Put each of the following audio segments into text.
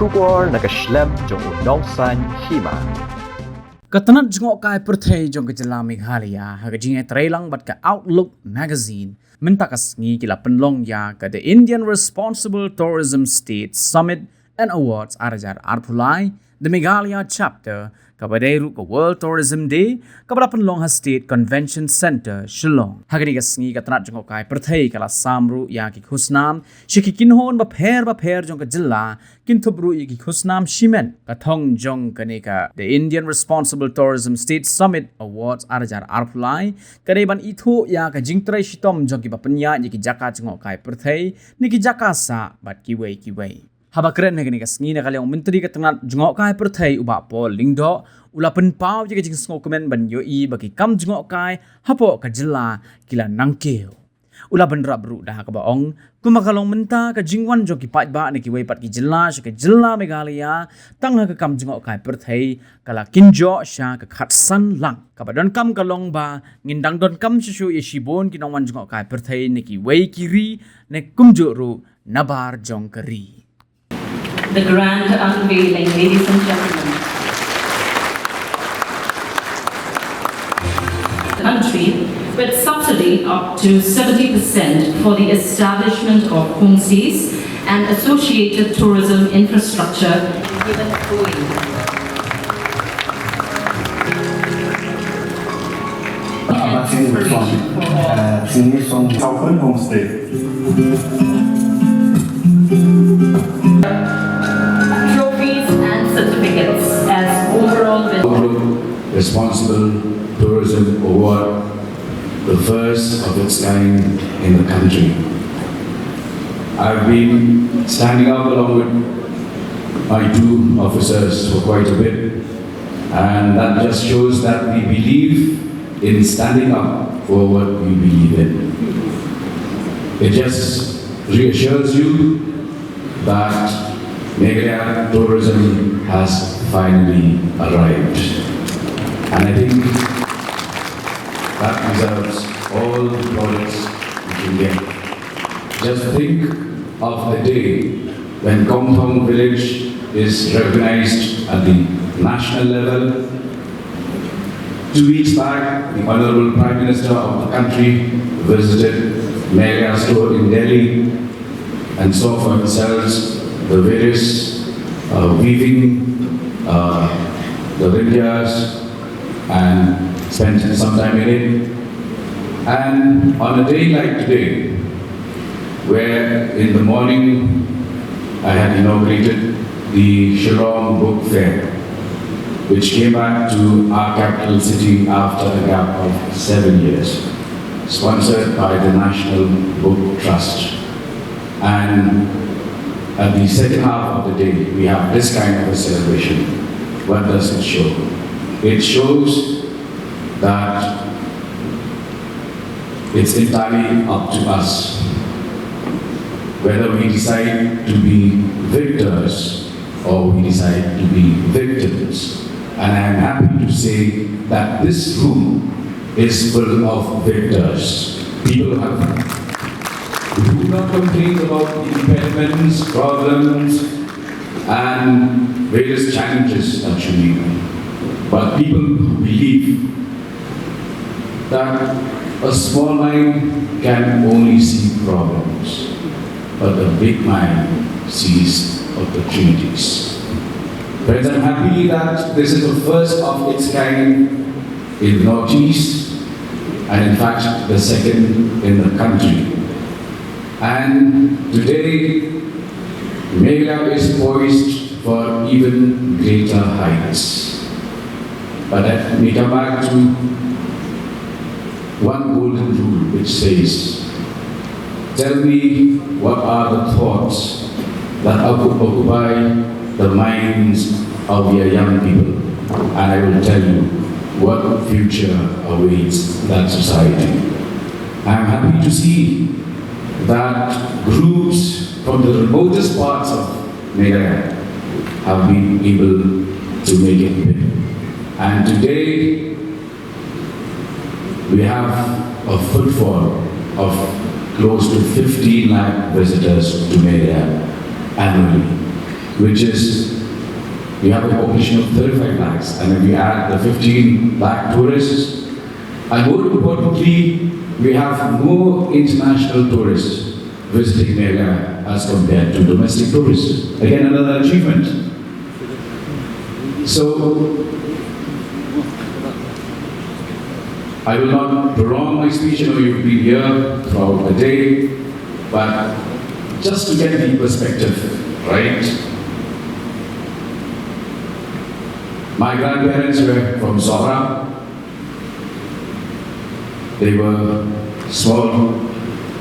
Sugar nakaslem jong unongsan Hima. Katanat jengok kai perthai jong ke Jylla Meghalaya hagajing trailang bat ka Outlook magazine mentakas ngi kila penlong ya ka the Indian Responsible Tourism State Summit and Awards arajar arpulai the Meghalaya chapter kabadai ru ka World Tourism Day kabala penlong ha State Convention Center Shillong hagani ka ngi katanat jengok kai perthai kala samru ya ki Khusnam shiki kinhon ba pher jong ka Jylla Kintubru iki Khusnam Shimen Kathong Jong Kaneka the Indian Responsible Tourism State Summit Awards arajar arpulai kareban ithu ya ka jingtrai shitom jong ki bapanya iki jaka chngok kai perthai niki jaka sa bat kiwei habakren hagani ka sngi na kalyong menteri katangat jngok kai perthai uba pol lingdo ulapen pau jika jing sngo komen ban yo I bagi kam jngok kai hapo ka Jylla kila nangkeu ula bandra bru dah ka baong kumakalong menta ka jingwan jo ki pat ba ne ki wei pat ki Jylla sha ka Jylla Meghalaya tangha ka kam jingok kai perthai kala kinjo sha ka khat san lang ka badon kam kalong ba ngindang don kam shu ye shibon ki nongwan jingok kai perthai ne ki wei kiri ne kumjo ru nabar jong kari. The grand unveiling, ladies and gentlemen. The country with subsidy up to 70% for the establishment of homestays and associated tourism infrastructure given going. Trophies and certificates as overall Responsible Tourism Award, the first of its kind in the country. I've been standing up along with my two officers for quite a bit, and that just shows that we believe in standing up for what we believe in. It just reassures you that Meghalaya tourism has finally arrived. And I think that deserves all the plaudits we can get. Just think of the day when Komthong village is recognized at the national level. 2 weeks back, the Honorable Prime Minister of the country visited Meghalaya store in Delhi and saw for themselves the various weaving, the Rynkat, and spent some time in it. And on a day like today, where in the morning I had inaugurated the Shillong Book Fair, which came back to our capital city after a gap of 7 years, sponsored by the National Book Trust. And at the second half of the day, we have this kind of a celebration. What does it show? It shows that it's entirely up to us whether we decide to be victors or we decide to be victims. And I am happy to say that this room is full of victors. People who do not complain about impediments, problems, and various challenges actually, but people who believe that a small mind can only see problems, but the big mind sees opportunities. Friends, I'm happy that this is the first of its kind in the Northeast, and in fact the second in the country. And today, Meghalaya is poised for even greater heights. But let me come back to one golden rule which says, tell me what are the thoughts that occupy the minds of your young people, and I will tell you what future awaits that society. I am happy to see that groups from the remotest parts of Meghalaya have been able to make it big. And today, we have a footfall of close to 15 lakh visitors to Meghalaya annually. which is, we have a population of 35 lakhs, and if we add the 15 lakh tourists, and more importantly, we have more international tourists visiting Meghalaya as compared to domestic tourists. Again, another achievement. So, I will not prolong my speech. I know you've been here throughout the day, but just to get the perspective, right? My grandparents were from Zora. They were small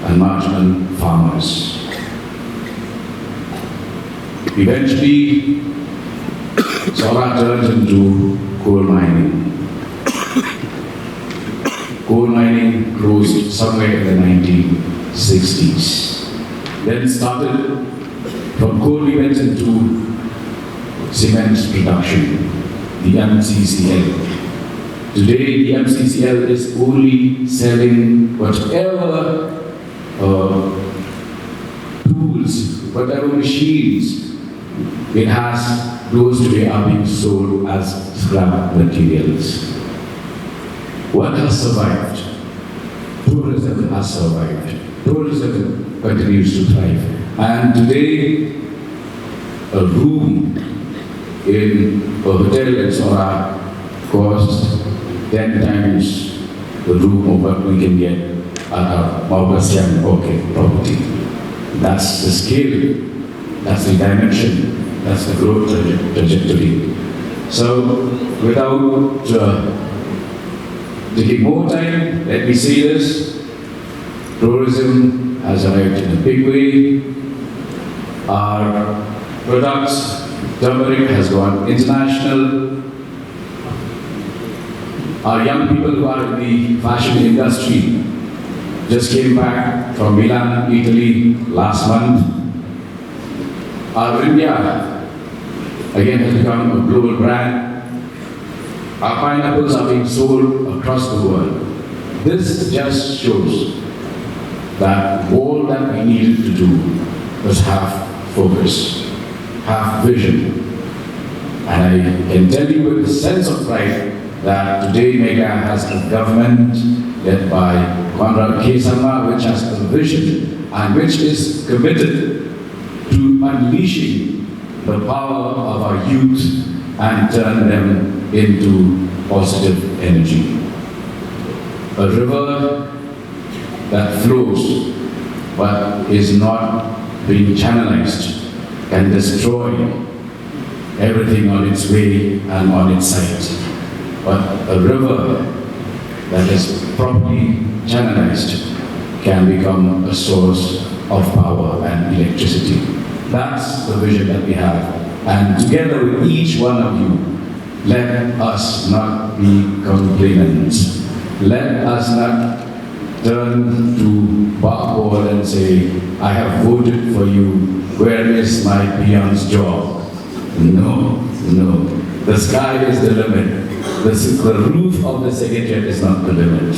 and marginal farmers. Eventually, Zora turned into coal mining. Coal mining closed somewhere in the 1960s. Then started, from coal we went into cement production, the MCCL. Today, the MCCL is only selling whatever tools, whatever machines it has, those today are being sold as scrap materials. What has survived? Tourism has survived. Tourism continues to thrive. And today, a room in a hotel in Zora costs 10 times the room of what we can get at our Maubasian property. That's the scale, that's the dimension, that's the growth trajectory. So, without taking more time, let me say this. Tourism has arrived in a big way. Our products, turmeric has gone international. Our young people who are in the fashion industry just came back from Milan, Italy last month. Our India again has become a global brand. Our pineapples are being sold across the world. This just shows that all that we needed to do was have focus, have vision. And I can tell you with a sense of pride that today Meghalaya has a government led by Conrad K. Sharma, which has a vision and which is committed to unleashing the power of our youth and turn them into positive energy. A river that flows but is not being channelized can destroy everything on its way and on its side. But a river that is properly channelized can become a source of power and electricity. That's the vision that we have. And together with each one of you, let us not be complainants. Let us not turn to Bapor and say, I have voted for you, where is my peon's job? No, no. The sky is the limit. The roof of the Secretariat is not the limit.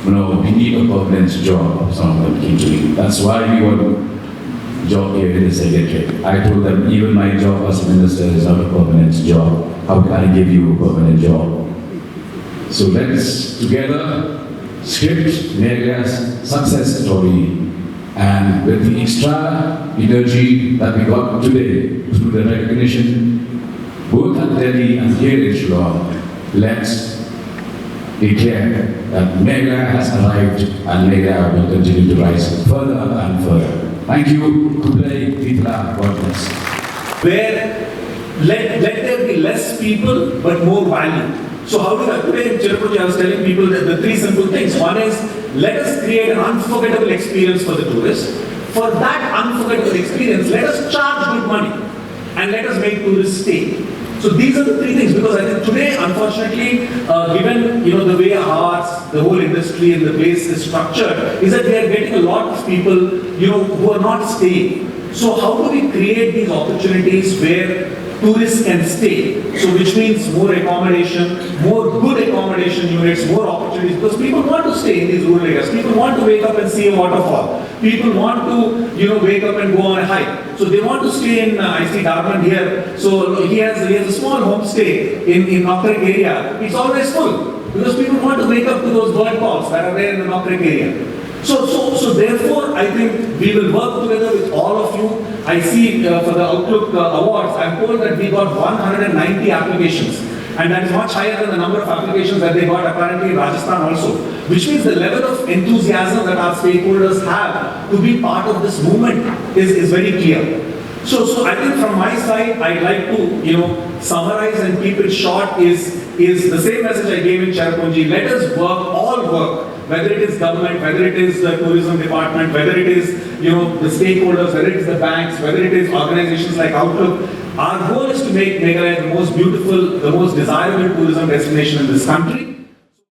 No, we need a permanent job, some of them came to me. That's why we want a job here in the Secretariat. I told them, even my job as a minister is not a permanent job. How can I give you a permanent job? So let's together script Meghalaya's success story, and with the extra energy that we got today through the recognition both at Delhi and here in Shillong, let's declare that Meghalaya has arrived and Meghalaya will continue to rise further and further. Thank you. Kublai Pitla, God bless. Where let there be less people but more value. So how do I, today in Tirupati I was telling people that the three simple things. One is, let us create an unforgettable experience for the tourists. For that unforgettable experience, let us charge good money and let us make tourists stay. So these are the three things, because I think today, unfortunately, given the way our the whole industry and the place is structured, is that we are getting a lot of people who are not staying. So how do we create these opportunities where tourists can stay. So which means more accommodation, more good accommodation units, more opportunities, because people want to stay in these rural areas. People want to wake up and see a waterfall. People want to, wake up and go on a hike. So they want to stay in, I see Darman here. So he has a small homestay in Nokrek area. It's always full because people want to wake up to those bird calls that are there in the Nokrek area. So therefore, I think we will work together with all of you. I see for the Outlook Awards, I'm told that we got 190 applications. And that is much higher than the number of applications that they got apparently in Rajasthan also. Which means the level of enthusiasm that our stakeholders have to be part of this movement is very clear. So I think from my side, I'd like to, summarize and keep it short is the same message I gave in Cherrapunji. Let us work, all work, whether it is government, whether it is the tourism department, whether it is, the stakeholders, whether it is the banks, whether it is organizations like Outlook. Our goal is to make Meghalaya the most beautiful, the most desirable tourism destination in this country.